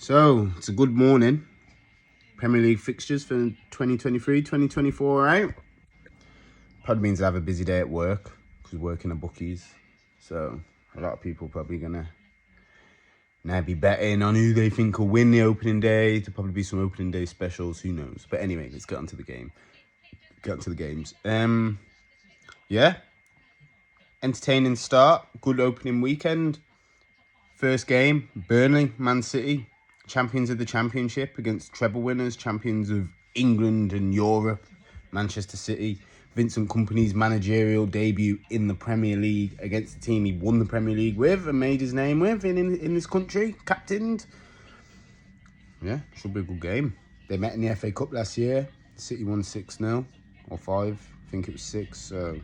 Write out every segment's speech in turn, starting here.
So, it's a good morning. Premier League fixtures for 2023-2024, right? Probably means I have a busy day at work because working at bookies. So, a lot of people probably going to now be betting on who they think will win the opening day. There'll probably be some opening day specials, who knows. But anyway, let's get onto the game. Get onto the games. Yeah. Entertaining start. Good opening weekend. First game, Burnley, Man City. Champions of the Championship against treble winners, champions of England and Europe, Manchester City. Vincent Kompany's managerial debut in the Premier League against the team he won the Premier League with and made his name with in this country, captained. Yeah, should be a good game. They met in the FA Cup last year. City won 6-0 or 5. I think it was 6. So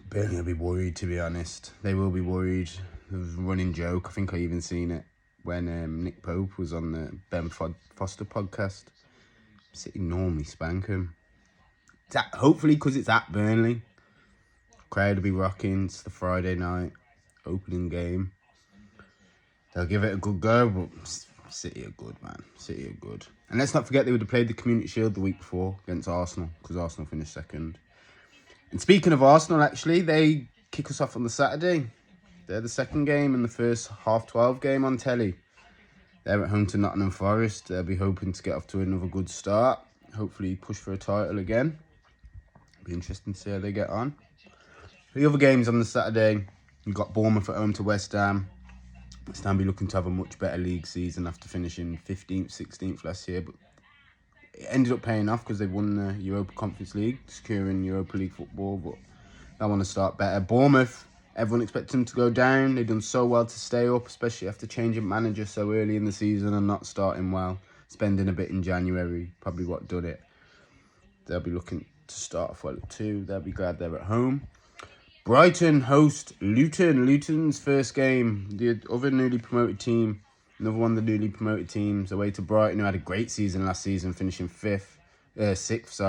Burnley will be worried, to be honest. They will be worried. It was a running joke. I think I even seen it when Nick Pope was on the Ben Foster podcast. City normally spank him. Hopefully because it's at Burnley. Crowd will be rocking. It's the Friday night opening game. They'll give it a good go, but City are good, man. City are good. And let's not forget they would have played the Community Shield the week before against Arsenal because Arsenal finished second. And speaking of Arsenal, actually, they kick us off on the Saturday. They're the second game and the first half-12 game on telly. They're at home to Nottingham Forest. They'll be hoping to get off to another good start. Hopefully push for a title again. Be interesting to see how they get on. The other games on the Saturday, you've got Bournemouth at home to West Ham. West Ham be looking to have a much better league season after finishing 15th, 16th last year. But it ended up paying off because they won the Europa Conference League, securing Europa League football. But they want to start better. Bournemouth, everyone expects them to go down. They've done so well to stay up, especially after changing manager so early in the season and not starting well. Spending a bit in January, probably what done it. They'll be looking to start off well too. They'll be glad they're at home. Brighton host Luton. Luton's first game. The other newly promoted team. Another one of the newly promoted teams. Away to Brighton, who had a great season last season, finishing sixth.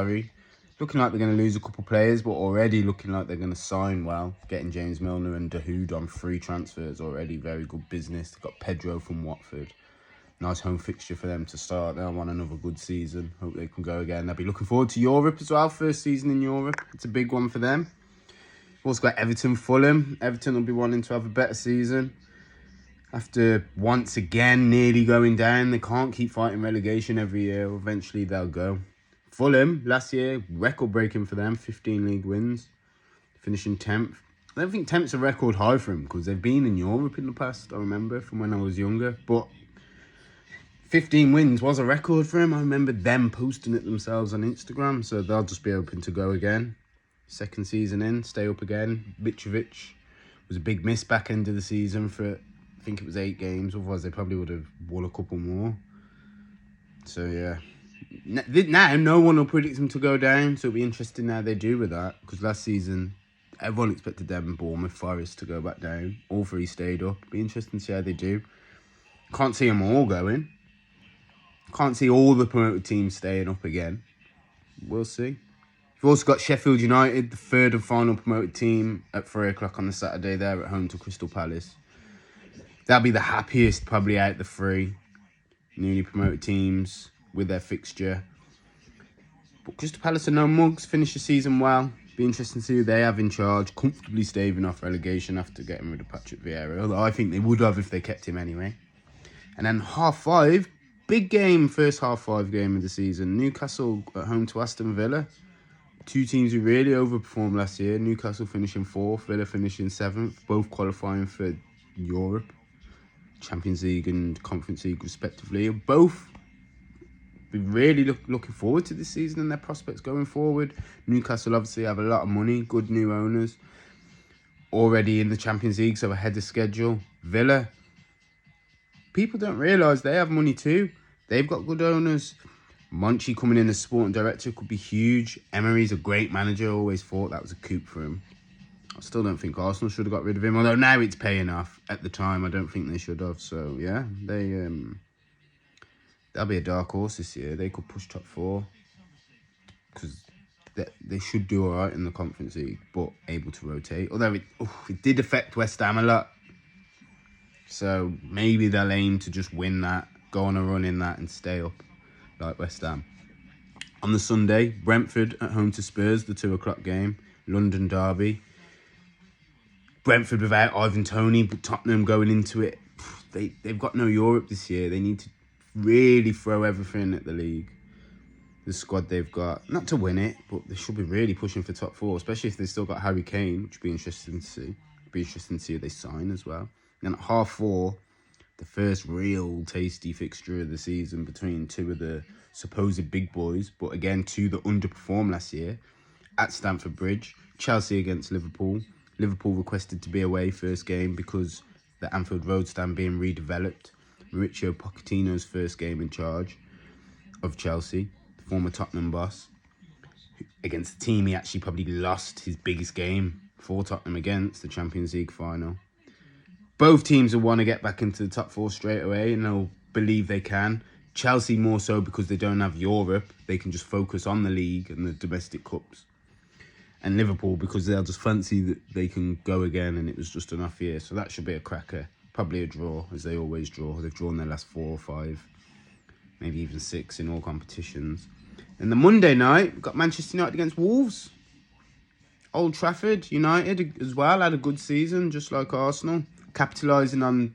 Looking like they're going to lose a couple players, but already looking like they're going to sign well. Getting James Milner and Dahoud on free transfers already. Very good business. They've got Pedro from Watford. Nice home fixture for them to start. They'll want another good season. Hope they can go again. They'll be looking forward to Europe as well. First season in Europe. It's a big one for them. We've also got Everton, Fulham. Everton will be wanting to have a better season. After once again nearly going down, they can't keep fighting relegation every year. Eventually they'll go. Fulham, last year, record-breaking for them. 15 league wins. Finishing 10th. I don't think 10th's a record high for them because they've been in Europe in the past, I remember, from when I was younger. But 15 wins was a record for them. I remember them posting it themselves on Instagram. So they'll just be open to go again. Second season in, stay up again. Mitrovic was a big miss back end of the season for, I think it was 8 games. Otherwise, they probably would have won a couple more. So, yeah. Now, no one will predict them to go down. So, it'll be interesting how they do with that. Because last season, everyone expected them and Bournemouth, Forest to go back down. All 3 stayed up. Be interesting to see how they do. Can't see them all going. Can't see all the promoted teams staying up again. We'll see. We've also got Sheffield United, the third and final promoted team, at 3 o'clock on the Saturday. They're at home to Crystal Palace. That'll be the happiest probably out the 3 newly promoted teams with their fixture. But Crystal Palace are no mugs, finish the season well. Be interesting to see who they have in charge, comfortably staving off relegation after getting rid of Patrick Vieira. Although I think they would have if they kept him anyway. And then 5:30, big game, first 5:30 game of the season. Newcastle at home to Aston Villa. 2 teams who really overperformed last year. Newcastle finishing 4th, Villa finishing 7th, both qualifying for Europe, Champions League and Conference League respectively. Both be really looking forward to this season and their prospects going forward. Newcastle obviously have a lot of money, good new owners, already in the Champions League, so ahead of schedule. Villa, people don't realise they have money too. They've got good owners. Monchi coming in as sporting director could be huge. Emery's a great manager. Always thought that was a coup for him. I still don't think Arsenal should have got rid of him. Although now it's paying off. At the time, I don't think they should have. So, yeah. They'll be a dark horse this year. They could push top 4. Because they should do alright in the Conference League. But able to rotate. Although it did affect West Ham a lot. So maybe they'll aim to just win that, go on a run in that and stay up like West Ham. On the Sunday, Brentford at home to Spurs, the 2 o'clock game, London derby. Brentford without Ivan Toney, but Tottenham going into it, they've got no Europe this year. They need to really throw everything at the league. The squad they've got, not to win it, but they should be really pushing for top 4, especially if they've still got Harry Kane, which would be interesting to see. Be interesting to see if they sign as well. And at 4:30, the first real tasty fixture of the season between two of the supposed big boys, but again, two that underperformed last year, at Stamford Bridge. Chelsea against Liverpool. Liverpool requested to be away first game because the Anfield Road stand being redeveloped. Mauricio Pochettino's first game in charge of Chelsea, the former Tottenham boss, against the team he actually probably lost his biggest game for Tottenham against, the Champions League final. Both teams will want to get back into the top 4 straight away, and they'll believe they can. Chelsea more so because they don't have Europe. They can just focus on the league and the domestic cups. And Liverpool because they'll just fancy that they can go again, and it was just an off year. So that should be a cracker. Probably a draw, as they always draw. They've drawn their last 4 or 5, maybe even 6 in all competitions. And the Monday night, we've got Manchester United against Wolves. Old Trafford, United as well, had a good season, just like Arsenal. Capitalising on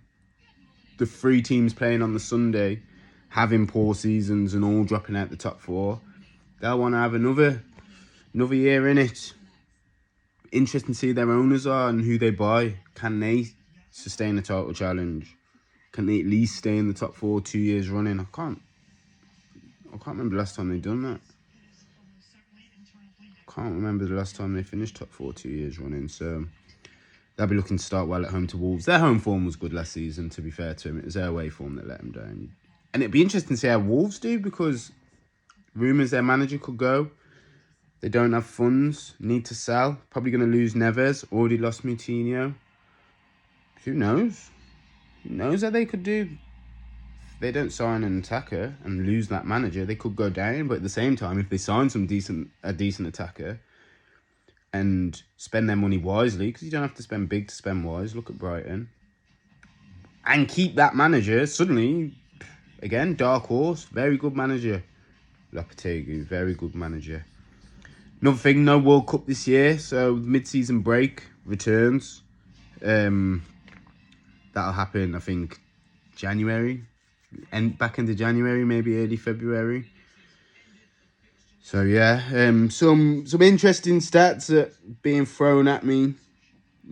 the 3 teams playing on the Sunday, having poor seasons and all dropping out the top 4. They'll want to have another year in it. Interesting to see their owners are and who they buy. Can they sustain a title challenge? Can they at least stay in the top 4 2 years running? I can't remember the last time they've done that. Can't remember the last time they finished top 4 2 years running. So they'll be looking to start well at home to Wolves. Their home form was good last season, to be fair to them. It was their away form that let them down. And it'd be interesting to see how Wolves do, because rumours their manager could go. They don't have funds, need to sell. Probably going to lose Neves, already lost Moutinho. Who knows? Who knows how they could do? If they don't sign an attacker and lose that manager, they could go down. But at the same time, if they sign a decent attacker and spend their money wisely, because you don't have to spend big to spend wise, look at Brighton, and keep that manager, suddenly, again, dark horse, very good manager. Lopetegui, very good manager. Another thing, no World Cup this year, so mid-season break returns. That'll happen, I think, January, back into January, maybe early February. So yeah, some interesting stats that being thrown at me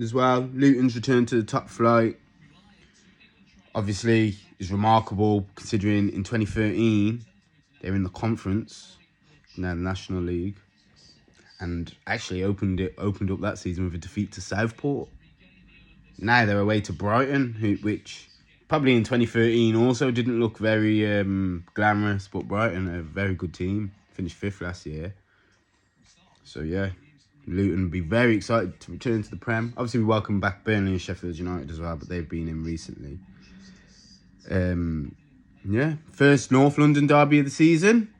as well. Luton's return to the top flight, obviously, is remarkable considering in 2013 they were in the conference, now the National League, and actually opened up that season with a defeat to Southport. Now they're away to Brighton, which probably in 2013 also didn't look very glamorous, but Brighton are a very good team. Finished 5th last year. So yeah, Luton will be very excited to return to the Prem. Obviously we welcome back Burnley and Sheffield United as well, but they've been in recently. Yeah, first North London derby of the season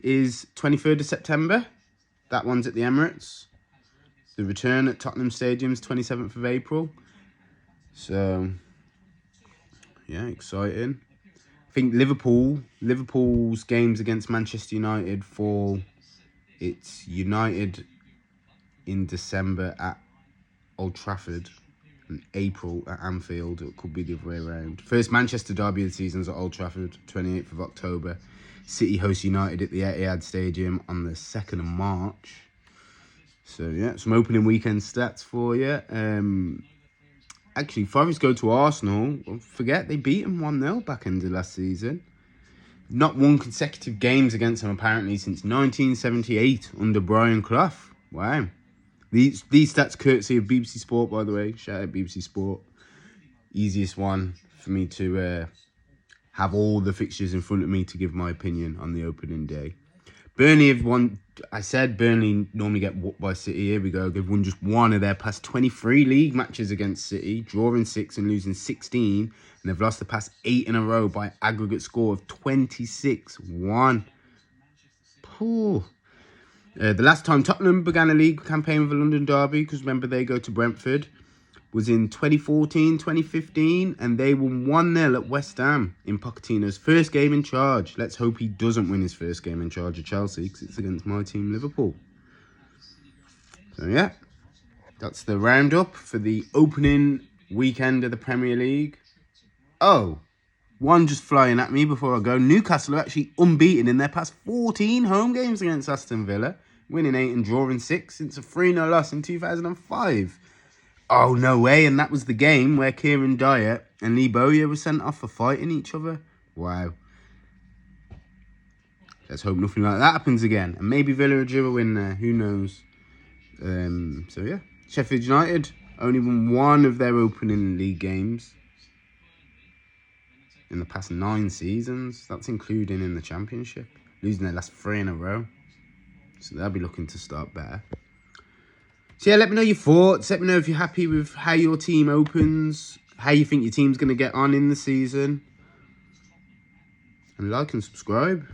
is 23rd of September. That one's at the Emirates. The return at Tottenham Stadium's 27th of April. So, yeah, exciting. I think Liverpool's games against Manchester United fall. It's United in December at Old Trafford and April at Anfield. It could be the other way around. First Manchester derby of the season is at Old Trafford, 28th of October. City host United at the Etihad Stadium on the 2nd of March. So, yeah, some opening weekend stats for you. Actually, Forest go to Arsenal. Forget they beat them 1-0 back end of last season. Not won consecutive games against them apparently since 1978 under Brian Clough. Wow. These stats courtesy of BBC Sport, by the way. Shout out BBC Sport. Easiest one for me to have all the fixtures in front of me to give my opinion on the opening day. Burnley have won. I said Burnley normally get whooped by City. Here we go. They've won just one of their past 23 league matches against City, drawing 6 and losing 16. And they've lost the past 8 in a row by aggregate score of 26-1. Poor. The last time Tottenham began a league campaign with a London derby, because remember they go to Brentford, was in 2014, 2015, and they won 1-0 at West Ham in Pochettino's first game in charge. Let's hope he doesn't win his first game in charge of Chelsea, because it's against my team, Liverpool. So yeah, that's the roundup for the opening weekend of the Premier League. Oh, one just flying at me before I go. Newcastle are actually unbeaten in their past 14 home games against Aston Villa, winning 8 and drawing 6 since a 3-0 loss in 2005. Oh, no way. And that was the game where Kieran Dyer and Lee Bowyer were sent off for fighting each other. Wow. Let's hope nothing like that happens again. And maybe Villa will do a win there. Who knows? So, yeah. Sheffield United only won one of their opening league games in the past 9 seasons. That's including in the Championship. Losing their last 3 in a row. So they'll be looking to start better. So yeah, let me know your thoughts. Let me know if you're happy with how your team opens. How you think your team's going to get on in the season. And like and subscribe.